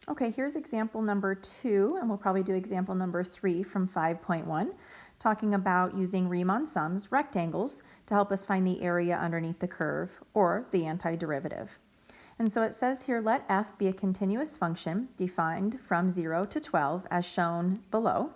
Okay, here's example number 2, and we'll probably do example number 3 from 5.1, talking about using Riemann sums, rectangles, to help us find the area underneath the curve, or the antiderivative. And so it says here, let f be a continuous function defined from 0 to 12 as shown below.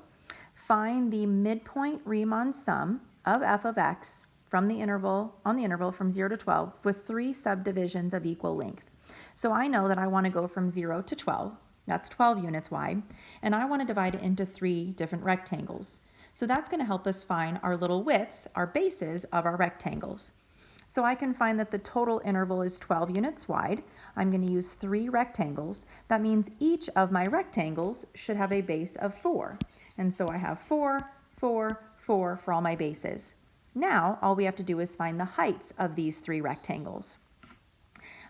Find the midpoint Riemann sum of f of x from the interval, on the interval from 0 to 12 with 3 subdivisions of equal length. So I know that I want to go from 0 to 12, that's 12 units wide, and I want to divide it into 3 different rectangles. So that's going to help us find our little widths, our bases of our rectangles. So I can find that the total interval is 12 units wide. I'm going to use 3 rectangles. That means each of my rectangles should have a base of 4. And so I have 4, 4, 4 for all my bases. Now all we have to do is find the heights of these 3 rectangles.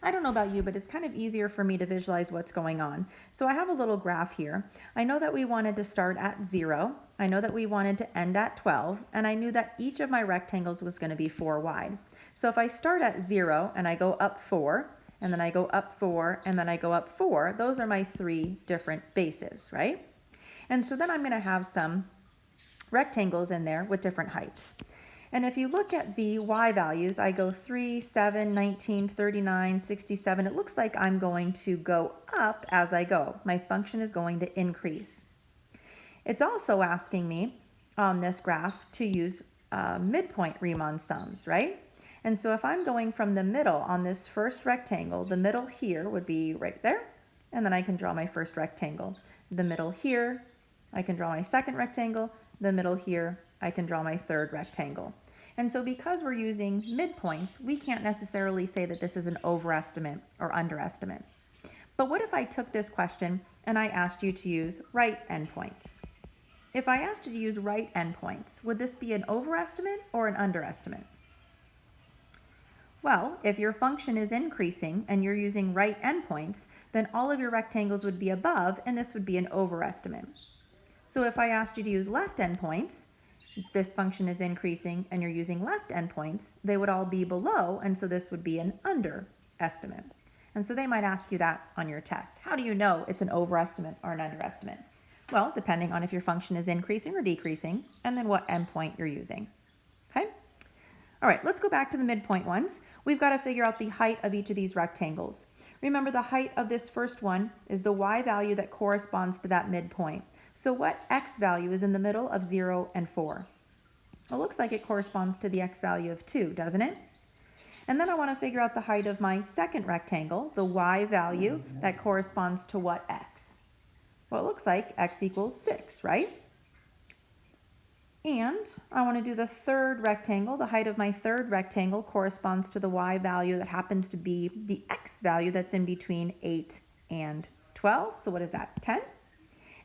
I don't know about you, but it's kind of easier for me to visualize what's going on. So I have a little graph here. I know that we wanted to start at 0. I know that we wanted to end at 12. And I knew that each of my rectangles was going to be 4 wide. So if I start at 0 and I go up 4, and then I go up 4, and then I go up 4, those are my 3 different bases, right? And so then I'm going to have some rectangles in there with different heights. And if you look at the y values, I go 3, 7, 19, 39, 67. It looks like I'm going to go up as I go. My function is going to increase. It's also asking me on this graph to use midpoint Riemann sums, right? And so if I'm going from the middle on this first rectangle, the middle here would be right there. And then I can draw my first rectangle. The middle here, I can draw my second rectangle. The middle here, I can draw my third rectangle. And so because we're using midpoints, we can't necessarily say that this is an overestimate or underestimate. But what if I took this question and I asked you to use right endpoints? If I asked you to use right endpoints, would this be an overestimate or an underestimate? Well, if your function is increasing and you're using right endpoints, then all of your rectangles would be above, and this would be an overestimate. So if I asked you to use left endpoints, this function is increasing and you're using left endpoints, they would all be below, and so this would be an underestimate. And so they might ask you that on your test. How do you know it's an overestimate or an underestimate? Well, depending on if your function is increasing or decreasing, and then what endpoint you're using. Okay? All right, let's go back to the midpoint ones. We've got to figure out the height of each of these rectangles. Remember, the height of this first one is the y value that corresponds to that midpoint. So what x value is in the middle of 0 and 4? Well, it looks like it corresponds to the x value of 2, doesn't it? And then I want to figure out the height of my second rectangle, the y value that corresponds to what x? Well, it looks like x equals 6, right? And I want to do the third rectangle. The height of my third rectangle corresponds to the y value that happens to be the x value that's in between 8 and 12. So what is that, 10?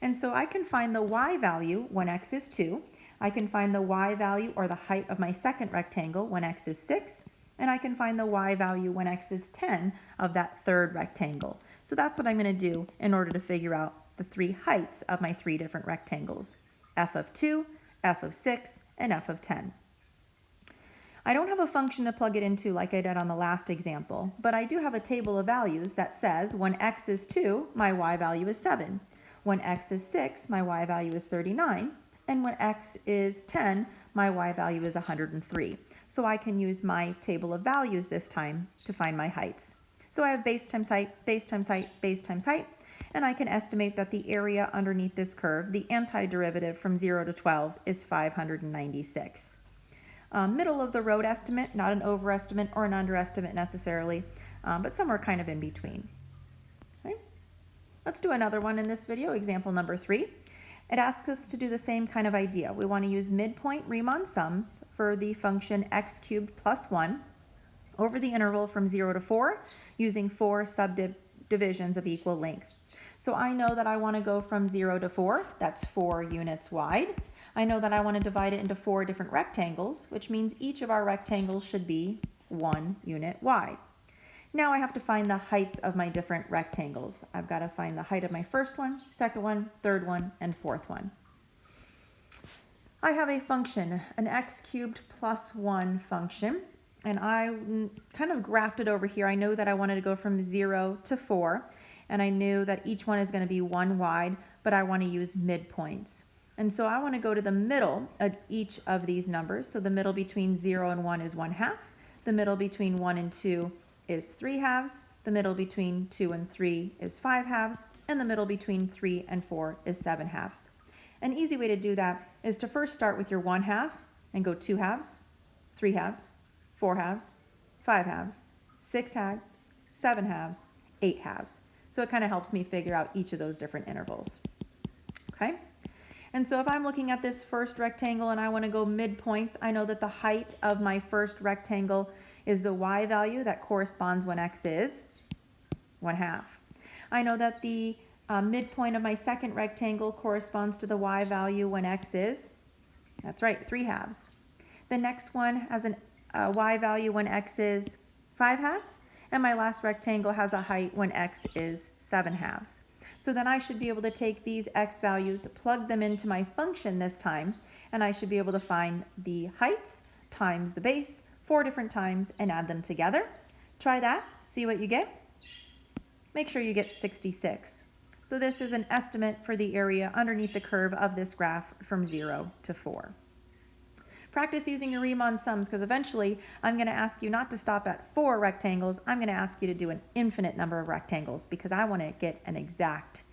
And so I can find the y value when x is 2. I can find the y value or the height of my second rectangle when x is 6. And I can find the y value when x is 10 of that third rectangle. So that's what I'm going to do in order to figure out the 3 heights of my 3 different rectangles. F of 2, f of 6, and f of 10. I don't have a function to plug it into like I did on the last example, but I do have a table of values that says when x is 2, my y value is 7. When x is 6, my y value is 39. And when x is 10, my y value is 103. So I can use my table of values this time to find my heights. So I have base times height, base times height, base times height. And I can estimate that the area underneath this curve, the antiderivative from 0 to 12, is 596. Middle of the road estimate, not an overestimate or an underestimate necessarily, but somewhere kind of in between. Okay. Let's do another one in this video, example number 3. It asks us to do the same kind of idea. We want to use midpoint Riemann sums for the function x cubed plus 1 over the interval from 0 to 4 using 4 subdivisions of equal length. So I know that I want to go from 0 to 4, that's 4 units wide. I know that I want to divide it into 4 different rectangles, which means each of our rectangles should be 1 unit wide. Now I have to find the heights of my different rectangles. I've got to find the height of my first one, second one, third one, and fourth one. I have a function, an x cubed plus 1 function, and I kind of graphed it over here. I know that I wanted to go from 0 to 4, and I knew that each one is going to be 1 wide, but I want to use midpoints. And so I want to go to the middle of each of these numbers. So the middle between 0 and 1 is 1/2. The middle between 1 and 2 is 3/2. The middle between 2 and 3 is 5/2. And the middle between 3 and 4 is 7/2. An easy way to do that is to first start with your 1/2 and go 2/2, 3/2, 4/2, 5/2, 6/2, 7/2, 8/2. So it kind of helps me figure out each of those different intervals. Okay? And so if I'm looking at this first rectangle and I want to go midpoints, I know that the height of my first rectangle is the y value that corresponds when x is 1/2. I know that the midpoint of my second rectangle corresponds to the y value when x is, that's right, 3/2. The next one has a y value when x is 5/2, and my last rectangle has a height when x is 7/2. So then I should be able to take these x values, plug them into my function this time, and I should be able to find the heights times the base 4 different times and add them together. Try that, see what you get. Make sure you get 66. So this is an estimate for the area underneath the curve of this graph from 0 to 4. Practice using your Riemann sums, because eventually I'm going to ask you not to stop at 4 rectangles. I'm going to ask you to do an infinite number of rectangles because I want to get an exact